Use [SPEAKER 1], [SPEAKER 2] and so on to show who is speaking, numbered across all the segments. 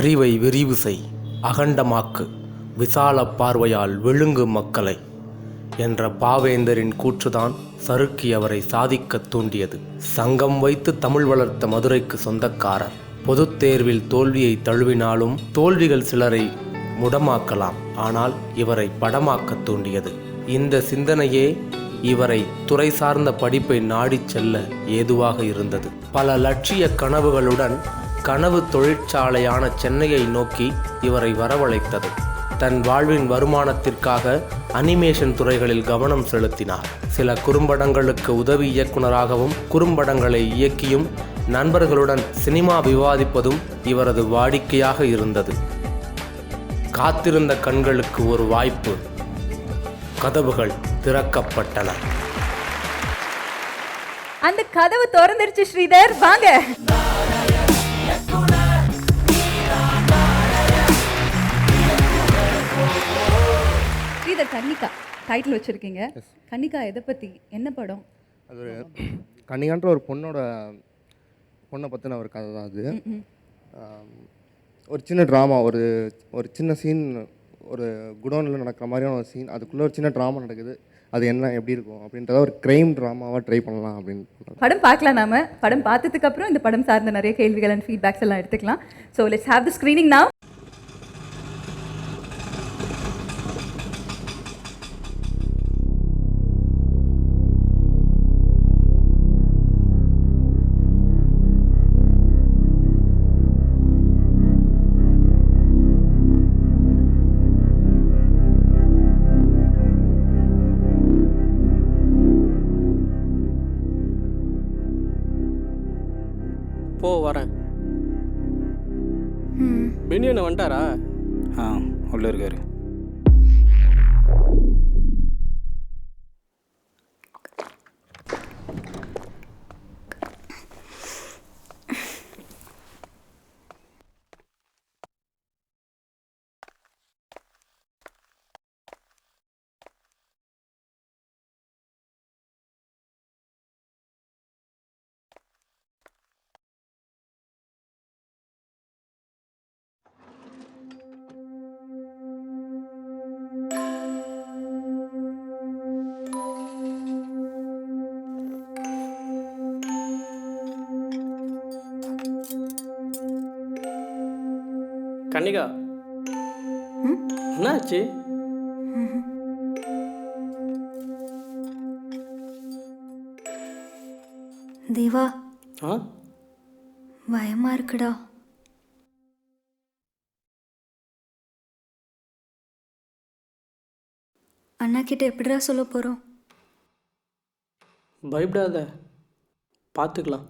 [SPEAKER 1] அறிவை விரிவு செய், அகண்டமாக்கு, விசால பார்வையால் விழுங்கு மக்களை என்ற பாவேந்தரின் கூற்றுதான் சருக்கி அவரை சாதிக்கத் தூண்டியது. சங்கம் வைத்து தமிழ் வளர்த்த மதுரைக்கு சொந்தக்காரர். பொதுத் தேர்வில் தோல்வியை தழுவினாலும் தோல்விகள் சிலரை முடமாக்கலாம், ஆனால் இவரை படமாக்கத் தூண்டியது. இந்த சிந்தனையே இவரை துறை சார்ந்த படிப்பை நாடிச் செல்ல ஏதுவாக இருந்தது. பல லட்சிய கனவுகளுடன் கனவு தொழிற்சாலையான சென்னையை நோக்கி இவரை வரவழைத்தது. தன் வாழ்வின் வருமானத்திற்காக அனிமேஷன் துறைகளில் கவனம் செலுத்தினார். சில குறும்படங்களுக்கு உதவி இயக்குநராகவும் குறும்படங்களை இயக்கியும் நண்பர்களுடன் சினிமா விவாதிப்பதும் இவரது வாடிக்கையாக இருந்தது. காத்திருந்த கண்களுக்கு ஒரு வாய்ப்பு. கதவுகள் திறக்கப்பட்டன.
[SPEAKER 2] அந்த கதவு திறந்துருச்சு. ஸ்ரீதர் வாங்க. ஸ்ரீதர், கன்னிகா டைட்டில் வச்சிருக்கீங்க. கன்னிகா எதை பத்தி, என்ன படம்?
[SPEAKER 3] அது கன்னிகான்ற ஒரு பொண்ணை பற்றின ஒரு கதை தான் அது. ஒரு சின்ன ட்ராமா, ஒரு சின்ன சீன், ஒரு குடோனில் நடக்கிற மாதிரியான ஒரு சீன், அதுக்குள்ளே ஒரு சின்ன ட்ராமா நடக்குது. அது என்ன எப்படி இருக்கும் அப்படின்றத ஒரு க்ரைம் ட்ராமாவாக ட்ரை பண்ணலாம் அப்படின்னு
[SPEAKER 2] படம் பார்க்கலாம். நாம படம் பார்த்ததுக்கு அப்புறம் இந்த படம் சார்ந்த நிறைய கேள்விகள் அண்ட் ஃபீட்பேக்ஸ் எல்லாம் எடுத்துக்கலாம். So let's have the screening now.
[SPEAKER 4] போ, வரேன். பெனியனை வந்துட்டாரா?
[SPEAKER 5] உள்ளே இருக்காரு.
[SPEAKER 4] கன்னிகா, என்னாச்சு?
[SPEAKER 6] தேவா,
[SPEAKER 4] ஆ,
[SPEAKER 6] பயமா இருக்குடா. அண்ணா கிட்ட எப்படிடா சொல்ல போறோம்?
[SPEAKER 4] பயப்படாத, பார்த்துக்கலாம்.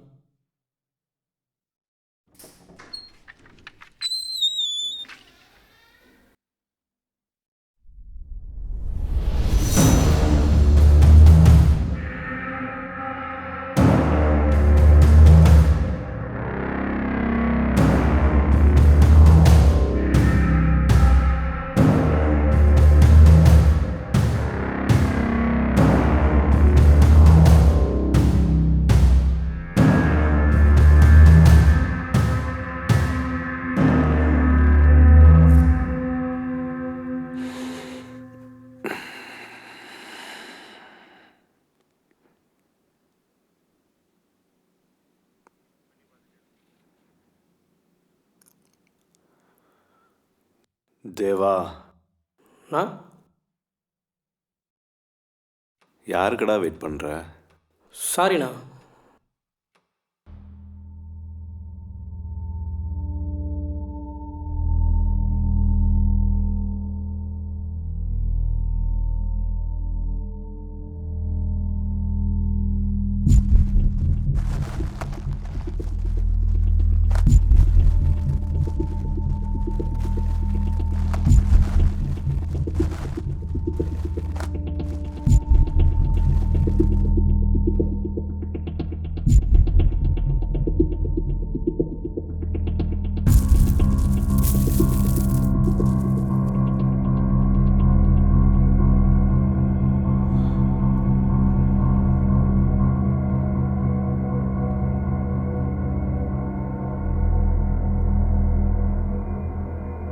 [SPEAKER 7] தேவா,
[SPEAKER 4] நான்
[SPEAKER 7] யாருக்கடா வெயிட் பண்ணுற?
[SPEAKER 4] சாரிண்ணா.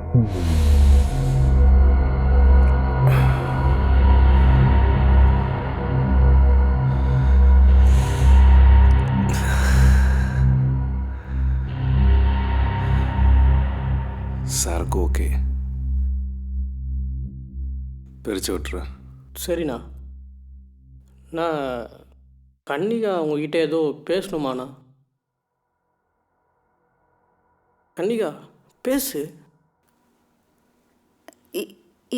[SPEAKER 7] சாருக்கு ஓகே, பிரித்து விட்டுறேன்.
[SPEAKER 4] சரிண்ணா. நான் கன்னிகா உங்ககிட்ட ஏதோ பேசணுமாண்ணா? கன்னிகா பேசு.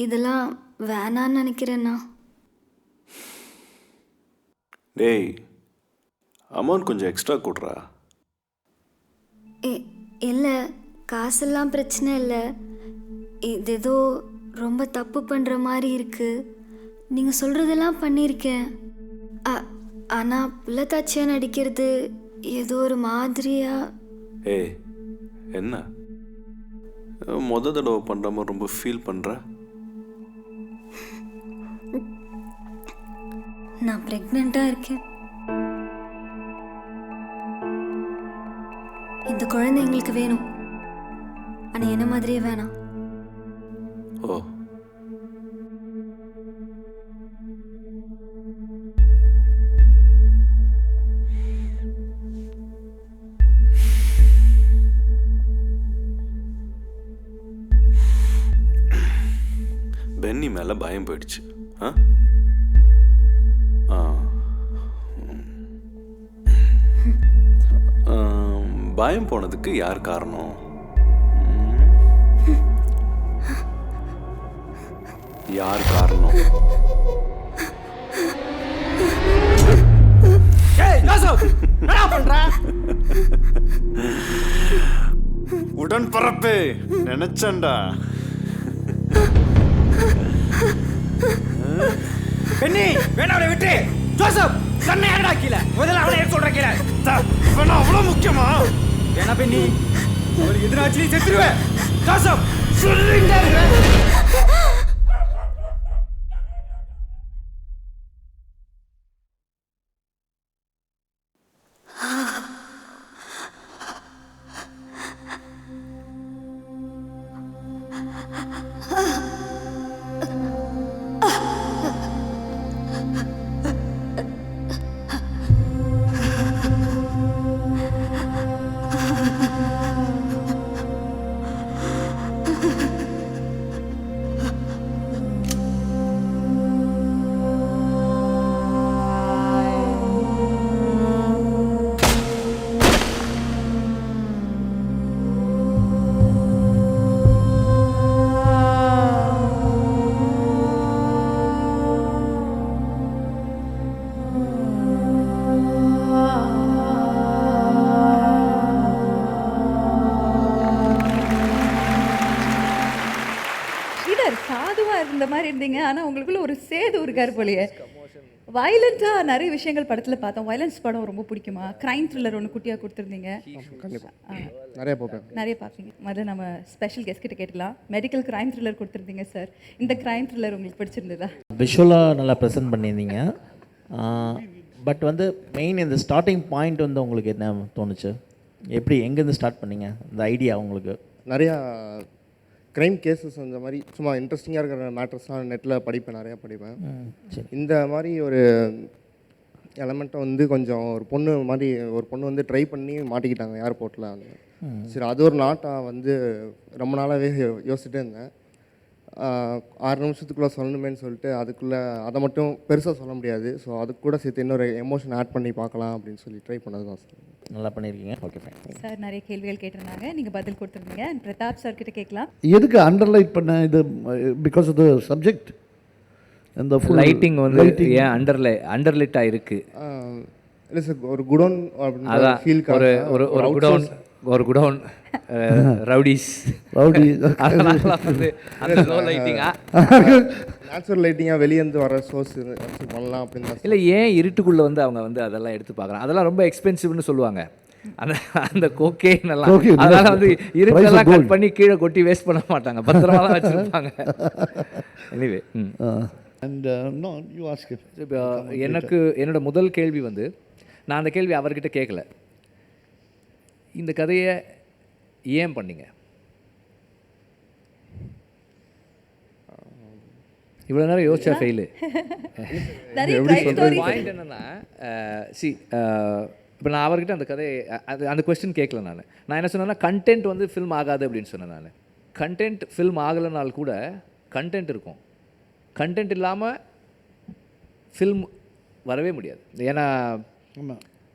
[SPEAKER 6] இதெல்லாம் வேணான்னு நினைக்கிறேண்ணா.
[SPEAKER 7] டேய், அமௌண்ட் கொஞ்சம் எக்ஸ்ட்ரா கொடுறா.
[SPEAKER 6] இல்லை, காசெல்லாம் பிரச்சனை இல்லை. இது ஏதோ ரொம்ப தப்பு பண்ணுற மாதிரி இருக்குது. நீங்கள் சொல்கிறதெல்லாம் பண்ணியிருக்கேன். ஆனால் புள்ளத்தாச்சியாக நடிக்கிறது ஏதோ ஒரு மாதிரியா.
[SPEAKER 7] ஏய், என்ன தடவை பண்ணுற மாதிரி ரொம்ப ஃபீல் பண்ணுற?
[SPEAKER 6] நான் ப்ரெக்னெண்ட்டாக இருக்கேன். இந்த குழந்தை எங்களுக்கு வேணும், ஆனால் என்ன மாதிரியே வேணாம்.
[SPEAKER 7] ஓ, பென்னி மேலே பயம் போயிடுச்சு. பயம் போனதுக்கு யார் காரணம்? யார் காரணம்? உடன்பிறப்பே நினைச்சண்டா.
[SPEAKER 5] பெண்ணி வேணா அவனை விட்டு. ஜோசப் கண்ணை யாரடா கீழே? முதல்ல அவனை எடுத்து சொல்ற கீழே.
[SPEAKER 7] அவ்வளோ முக்கியமா?
[SPEAKER 5] வேணா பெண்ணி, அவருக்கு எதிராச்சு நீ செத்துருவேன். ஜோசப் சொல்லிட்டே இருக்க.
[SPEAKER 2] சாதுவாக இருந்த மாதிரி இருந்தீங்க, ஆனால் உங்களுக்குள்ள ஒரு சேது இருக்கார் போலயே. வயலண்ட்டாக நிறைய விஷயங்கள் படத்தில் பார்த்தோம். வயலன்ஸ் படம் ரொம்ப பிடிக்குமா? க்ரைம் த்ரில்லர் ஒன்று குட்டியாக கொடுத்துருந்தீங்க. நிறைய பார்ப்பீங்க. முதல்ல நம்ம ஸ்பெஷல் கெஸ்ட் கிட்ட கேட்டலாம். மெடிக்கல் க்ரைம் த்ரில்லர் கொடுத்துருந்தீங்க சார். இந்த க்ரைம் த்ரில்லர் உங்களுக்கு பிடிச்சிருந்ததா?
[SPEAKER 8] விஷுவலாக நல்லா ப்ரெசென்ட் பண்ணியிருந்தீங்க. பட் வந்து மெயின் இந்த ஸ்டார்டிங் பாயிண்ட் வந்து உங்களுக்கு என்ன தோணுச்சு? எப்படி எங்கேருந்து ஸ்டார்ட் பண்ணீங்க இந்த ஐடியா உங்களுக்கு?
[SPEAKER 3] நிறையா க்ரைம் கேசஸ் அந்த மாதிரி சும்மா இன்ட்ரெஸ்டிங்காக இருக்கிற மேட்டர்ஸ்லாம் நெட்டில் நிறையா படிப்பேன். இந்த மாதிரி ஒரு எலமெண்ட்டை வந்து கொஞ்சம் ஒரு பொண்ணு வந்து ட்ரை பண்ணி மாட்டிக்கிட்டாங்க ஏர்போர்ட்டில். சரி, அது ஒரு நாட்டாக வந்து ரொம்ப நாளாகவே யோசிச்சுட்டே இருந்தேன். 6 நிமிஷத்துக்குள்ளே சொல்லணுமேன்னு சொல்லிட்டு அதுக்குள்ளே அதை மட்டும் பெருசாக சொல்ல முடியாது. ஸோ அதுக்கு கூட சேர்த்து இன்னொரு எமோஷன் ஆட் பண்ணி பார்க்கலாம் அப்படின்னு சொல்லி ட்ரை பண்ணது தான் சார்.
[SPEAKER 8] நல்லா பண்ணியிருக்கீங்க. Okay fine.
[SPEAKER 2] சார் நிறைய கேள்விகள் கேட்டிருந்தாங்க, நீங்கள் பதில் கொடுத்துருந்தீங்க. பிரதாப் சார் கிட்ட கேட்கலாம்.
[SPEAKER 9] எதுக்கு அண்டர்லைட் பண்ண இது? பிகாஸ் ஆஃப் த சப்ஜெக்ட் அந்த
[SPEAKER 10] லைட்டிங் வந்து ஏன் அண்டர்லைட்டாக இருக்குது?
[SPEAKER 3] இல்லை சார், ஒரு குடோன்
[SPEAKER 10] அதான் ஃபீல் ஒரு குடோன் ரவுடிஸ்
[SPEAKER 3] நேச்சுரல் லைட்டிங்காக வெளியேந்து வர சோர்ஸ் பண்ணலாம் அப்படின்னு.
[SPEAKER 10] இல்லை, ஏன் இருட்டுக்குள்ளே வந்து அவங்க வந்து அதெல்லாம் எடுத்து பார்க்குறாங்க? அதெல்லாம் ரொம்ப எக்ஸ்பென்சிவ்னு சொல்லுவாங்க. அந்த கோகேன் எல்லாம் அதனால் வந்து இருட்டெல்லாம் கட் பண்ணி கீழே கொட்டி வேஸ்ட் பண்ண மாட்டாங்க, பத்திரமா தான் வச்சுருப்பாங்க. எனிவே, எனக்கு என்னோட முதல் கேள்வி வந்து, நான் அந்த கேள்வி அவர்கிட்ட கேட்கல. இந்த கதையை ஏன் பண்ணீங்க? இவ்வளோ நேரம் யோசிச்சா ஃபெயிலு.
[SPEAKER 2] நிறைய crime stories
[SPEAKER 10] பாயிண்ட் என்னென்னா இப்போ நான் அவர்கிட்ட அந்த கதையை அந்த கொஸ்டின் கேட்கல. நான் என்ன சொன்னேன்னா கண்டென்ட் வந்து ஃபில்ம் ஆகாது அப்படின்னு சொன்னேன். நான் கண்டென்ட் ஃபில்ம் ஆகலைனால் கூட கண்டென்ட் இருக்கும். கண்டென்ட் இல்லாமல் ஃபில்ம் வரவே முடியாது. ஏன்னா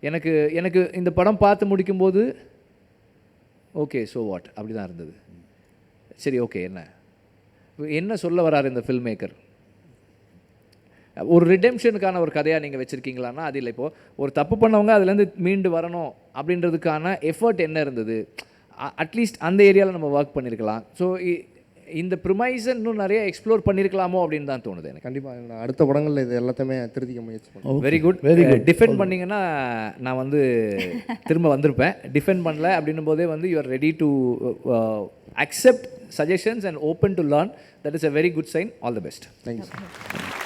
[SPEAKER 10] எனக்கு எனக்கு இந்த படம் பார்த்து முடிக்கும்போது ஓகே ஸோ வாட் அப்படி தான் இருந்தது. சரி ஓகே என்ன சொல்ல வராரு இந்த ஃபில்ம் மேக்கர்? ஒரு ரிடெம்ஷனுக்கான ஒரு கதையாக நீங்கள் வச்சுருக்கீங்களான்னா அது இல்லை. இப்போது ஒரு தப்பு பண்ணவங்க அதுலேருந்து மீண்டு வரணும் அப்படின்றதுக்கான எஃபர்ட் என்ன இருந்தது? அட்லீஸ்ட் அந்த ஏரியாவில் நம்ம ஒர்க் பண்ணியிருக்கலாம். ஸோ இந்த ப்ரிமைஸை இன்னும் நிறைய எக்ஸ்ப்ளோர் பண்ணியிருக்கலாமோ அப்படின்னு தான் தோணுது எனக்கு.
[SPEAKER 3] கண்டிப்பாக நான் அடுத்த படங்களில் இது எல்லாத்தையுமே திருத்திக்க முயற்சி பண்ணுவேன்.
[SPEAKER 10] Very good, very good. Defend பண்ணிங்கன்னா நான் வந்து திரும்ப வந்திருப்பேன். டிஃபெண்ட் பண்ணல அப்படின்னும் போதே வந்து you are ready to accept suggestions and open to learn. That is a very good sign. All the best.
[SPEAKER 3] Thank you sir.